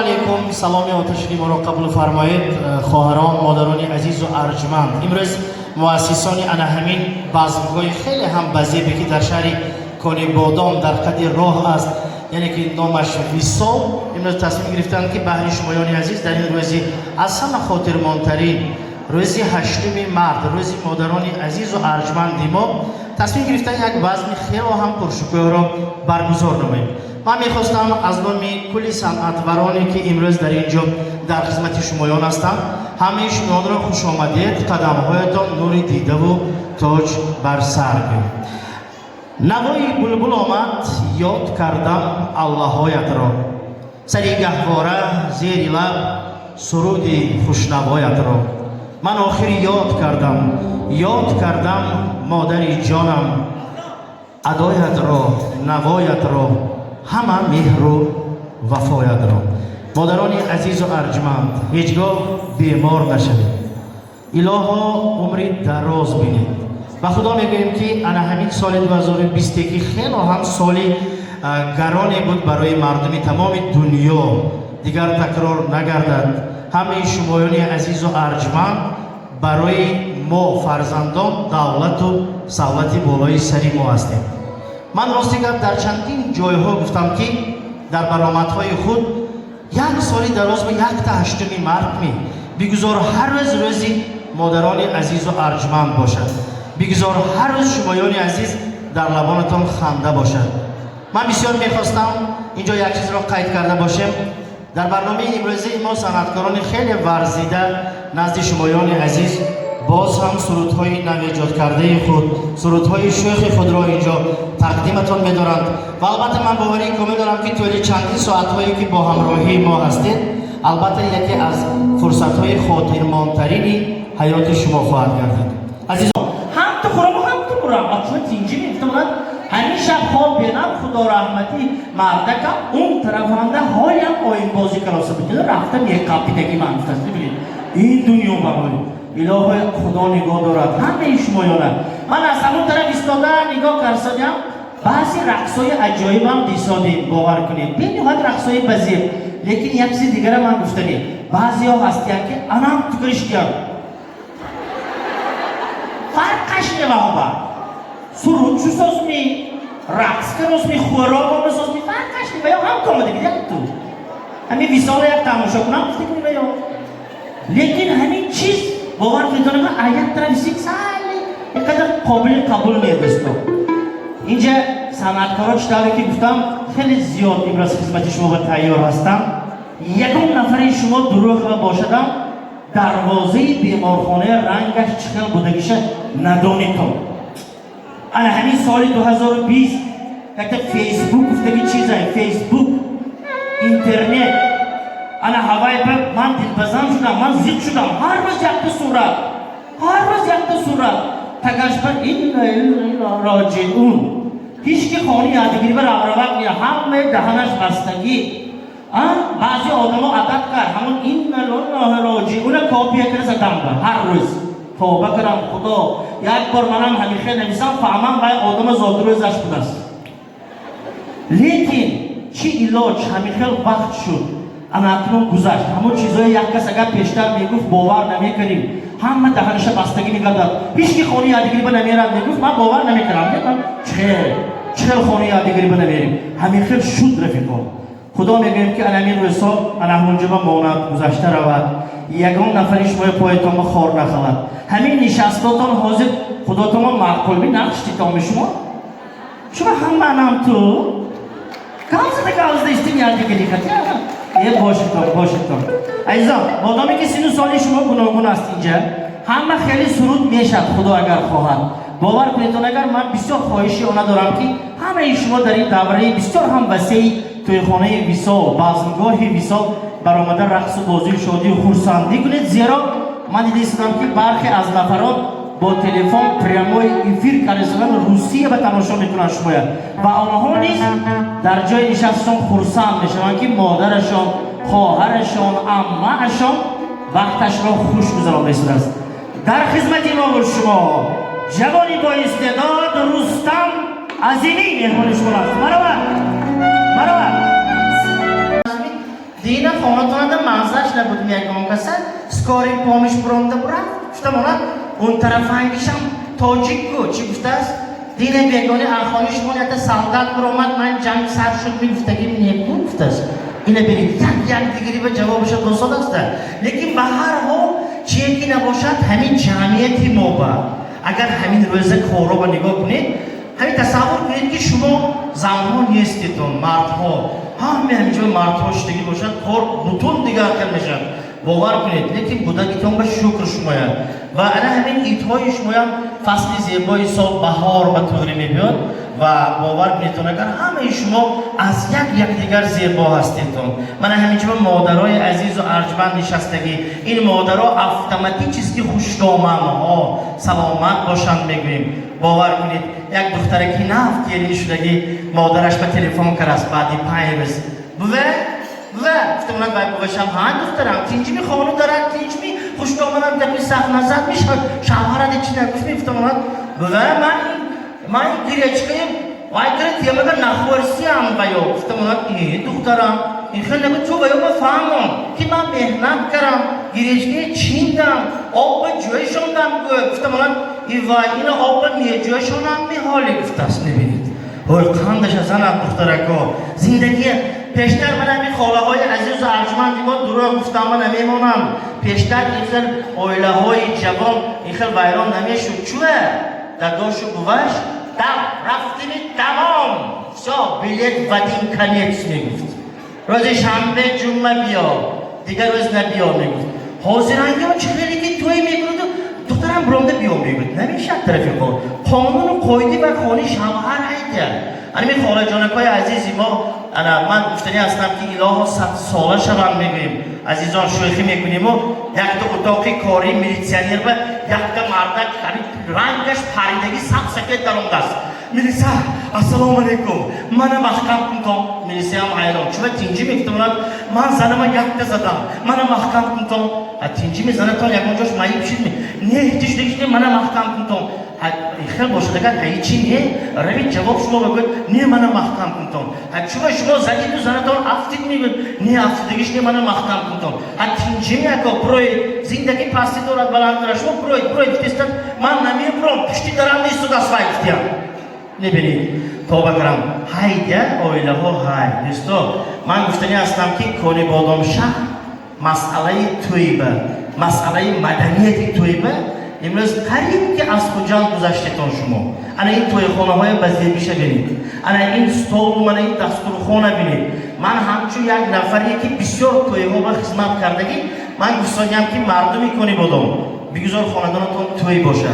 علیکم سلامی و تشریف را قبول فرمایید خواهران مادران عزیز و ارجمند. امروز مؤسسان انا همین بازمگوی خیلی هم بزرگی که در شهر کنی بادام در قد راه است، یعنی که نامش ویسال، امروز تصمیم گرفتند که بهر شمایان عزیز در این روزی از همه خاطرماندترین روزی 8 مرد، روزی مادران عزیز و ارجمند ما تصمیم گرفتن یک بزم خیر و هم پرشکوه را برگزار نماییم. من میخواستم از نام کلی صنعتورانی که امروز در اینجا در خدمت شمایان هستند همه شمایان را خوش آمدید، قدمهایتان نور دیده و تاج بر سر گیرید. نوای بلبل آمد یاد کردم الله‌هایت را، سری گهواره زیر لب سرود خوشنوایت را. من آخر یاد کردم مادر جانم، ادایت را نوایت را، همه مهر و وفایت را. مادران عزیز و ارجمند، هیچگاه بیمار نشوید، الها عمری دراز بینید و خدا میگویم که انا همین سال 2020 که خیلی هم سالی گرانی بود برای مردم تمام دنیا دیگر تکرار نگردد. همه شمایان عزیز و ارجمند برای ما فرزندان دولت و ثروت بالای سری ما هستیم. من راستی در چندین جایها گفتم که در برآمدهای خود یک سالی دراز به یک تا 8 مرد بگذار هر روز روزی مادران عزیز و ارجمند باشد، بگذار هر روز شمایان عزیز در لبانتان خنده باشد. من بسیار میخواستم اینجا یک چیز را قید کرده باشم. در برنامه امروزی ما صنعتکاران خیلی ورزیده نزد شمایان عزیز باز هم سرودهای نو ایجاد کرده خود، سرودهای شوخ خود را اینجا تقدیمتان می‌دارند و البته من باوری کامل دارم که طوری چندین ساعت‌هایی که با همراهی ما هستید البته یکی از فرصت‌های خاطرماندترین حیات شما خواهد گردید. عزیزان، هم تو خورم و هم تو برم اصلا تینجی میفتمند همیشه خواب بینم خدا رحمتی مردکم اون طرف هنده هایم آین بازی کراسه بکنه رفتم یک کپیتگی منفتست ببینید این دنیا برای الهی خدا نگاه دارد همه شمایانه. من از همون طرف ایستاده نگاه کردم بعضی رقصای عجایب هم دیسادیم باور کنید بینید رقصای بزیر، لیکن یک چیز دیگر من گفتنی بعضی ها هستی که انام تو کرشتیم فرقش نمه سرود چو ساز می رقص کنوز می خوراک هم ساز می فرقش نمه یا هم کامده بیده تو همین ویسال یک تماشا کنم گفته کنیم یا لیکن همین چیز باور کنید آیت طرف 6 سالی اینقدر قبول میدستو. اینجا صنعتکارا چطوری که گفتم خیلی زیاد امروز خدمت شما تیار هستم. یکم نفر شما دروغ باشدم دروازه بیمارخانه رنگش چخل بودگیشه ندانیتم. انا همین سال 2020 یک فیسبوک گفته که چیزه فیسبوک اینترنت انا هوای پر من دلپسند شدم، من زیاد شدم هر روز یک صورت تگاش پر این راجعون هیچ که خانی یادگیری بر آوراق یا همه دهنش بستگی بعضی آدما عادت کرد همون این راجعون کپی کنه زدم هر روز توبه کردم خدا یک بار منم همیشه نویسم فهمم باید آدم زادرو ازش بود است. لیکن چی علاج همیشه وقت شد اما اکنون گذشت همون چیزای یک کس اگر پیشتر میگفت باور نمیکنیم همه دهنش بستگی میکردن هیچ که خونی یادگیری به نمیرد میگفت من باور نمیکنم چه خونی یادگیری به نمیریم همیشه شد رفیقا. خدا میگیم که انامین روزها انامونجا ماند گذشته رود یگان نفرش مای پایتان خور نخواهد همین نشستاتان حاضر خداتان معقول بی نقشتی تام شما هم منم تو کامزده استیم یادگیری کردی یه باشتان عزیزان مادامی که سینو سالی شما گناهگون است اینجا همه خیلی سرود میشد خدا اگر خواهد باور کنیدون اگر من بسیار خواهشی آنها دارم که همه شما در این دوره بسیار هم وسیع توی خانه ویسال بازمگاه ویسال برآمده رقص و بازی و شادی و خورسندی کنید زیرا من دیدم که برخی از نفرات با تلفن پریاموی افیر کردن روسیه به تماشا میکنن شماید و آنها نیز در جای نشستشان خورسند میشوند که مادرشان خواهرشان عمه‌شان وقتش را خوش گذرانده است. در خدمت ما و شما جوانی با استعداد رستم عظیمی مهمان شما است. مرحبا دینا خاناتون دا منزش نبودیم یک کسی سکاری پامش برام دا برم گفتم اونا اون طرف هنگیشم تاجیک کو چی گفته است دین بیگانه آخانی شما حتی سالدات برآمد من جنگ سر شد میگفتگی نیکو گفته است اینه برید یک دیگری به جوابش دوستاد است لیکن به هر حال چیه که نباشد همین جمعیتی ما با اگر همین روزه کارو با نگاه کنید همین تصور کنید که شما زنها نیستیتون مردها همینجا مردها شدگی باشد کار بطون دیگر کن میشن باور کنید لیکن بودگیتون به شکر شماید و انا همین ایدهای شماید فصل زیبای سال بهار به طوری میبیاد و باور کنیدتون اگر همه شما از یک دیگر زیبا هستیدتون من همینجا مادرای عزیز و ارجمند نشستگی این مادرها اتوماتیک چیز که خوشگامم سلامت باشند میگوییم باور کنید یک دختره که نفت یعنی شدگی مادرش به تلفن کرد است بعدی 5 روز گفتم من باید باشم ها دخترم تینجمی خانو دارد تینجمی خوشگامنم دقیقی سخت نزد میشد شوهرد چی نگفت میفتم من گریچکیم وای کرد یه مگر نخورسی هم باید گفتم ای دخترم این خیلی نگو تو باید بفهمم که من مهنت کردم گریچکی چیندم آب جویشوندم گفتم ای وای این آب جویشوندم میحالی گفت است نبینید قندش از زن دخترکا زندگی پیشتر من همین خاله های عزیز و ارجمندی ما دورا گفتم من نمیمونم پیشتر این خیل اویله های جوان این خیل ویران نمیشد چوه داداشو گوش رفتیم تمام بلیت ودین کنیت میگفت روز شنبه جمعه بیا دیگر روز نبیا میگفت حاضرانگی ها چه خیلی که توی میگفت دخترم برامده بیا میگفت نمیشه طرفی کن قانون قایدی و خانی شوهر هایده همین خاله جانکای عزیزی ما من گفتنی هستم که اله 100 ساله شوند میگوییم عزیزان شوخی میکنیم و یک تا اتاقی کاری میلیسیانیر و یک تا مردک رنگش پریدگی سکت در اون دست میلیسا السلام علیکم منم محکم کنتم میلیسا هم حیران چون تینجی میگفتم من زنم یک تا زدم منم محکم کنتم تینجی میزنه تا یک اونجاش مایی بشید نه هیچیش دیگه منم محکم کنتم خیلی باشه دیگر هیچی نه روی جواب شما بگوید نه منم محکم کنتم شما زدید و زنتان افتید میگوید نه افتیدگیش نه منم محکم کنتم تینجی میگه پروید زندگی پاستی دارد بلند دارد شما پروید تیستد من نمیبرم پشتی دارم نیست و دست فایفتیم نبینید توبه کرم هایده اویله ها های دوستو من گفتنی هستم که کنی بادام شهر مسئله تویبه مسئله مدنیت تویبه امروز قریب که از کجا گذشتتون شما انا این توی خانه های بزیبیشه بینید انا این ستول من این دستور خانه بینید من همچون یک نفری که بسیار توی ها با خدمت کردگی من گفتنیم که مردمی کنی بادام بگذار خاندانتون توی باشه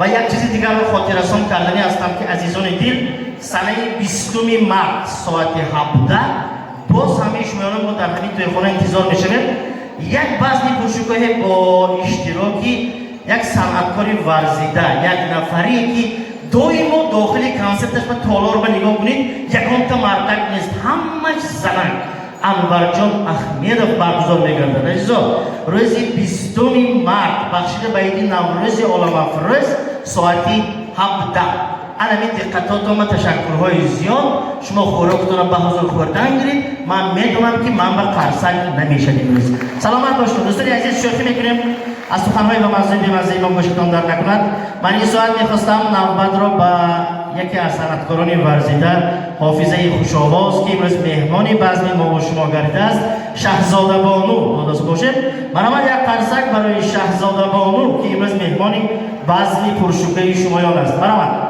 و یک چیز دیگر رو خاطر رسان کردنی هستم که عزیزان دل سنه 20 مارس ساعت 17 باز همه شمایان ما در همین توی خانه انتظار میشویم یک بزنی پرشکوه با اشتراکی یک صنعتکاری ورزیده یک نفری که دویم و داخلی کنسپتش به تالار به نگاه کنید یکان تا مردک نیست همش زنک انور جان احمدov برگزار می‌گردد عزیزان روز 20 مارس بخشیده به عید نوروز عالم افروز ساعت 17 علمی دقتاتون و تشکرهای زیاد شما خوراکتون به حضور خوردن گیرید من میدونم که من به قرصک نمیشدیم روز سلامت باشید دوستان عزیز شوخی میکنیم از سخنهای و مزه ایمان گوشتان در نکند من این ساعت میخواستم نوبت را به یکی از صنعتکاران ورزیده حافظه خوش‌آواز که امروز مهمانی بزم ما و شما گردیده است شهزاده بانو داداست باشید من یک قرصک برای شهزاده بانو که امروز مهمانی بزم پرشکوه شمایان است برآمد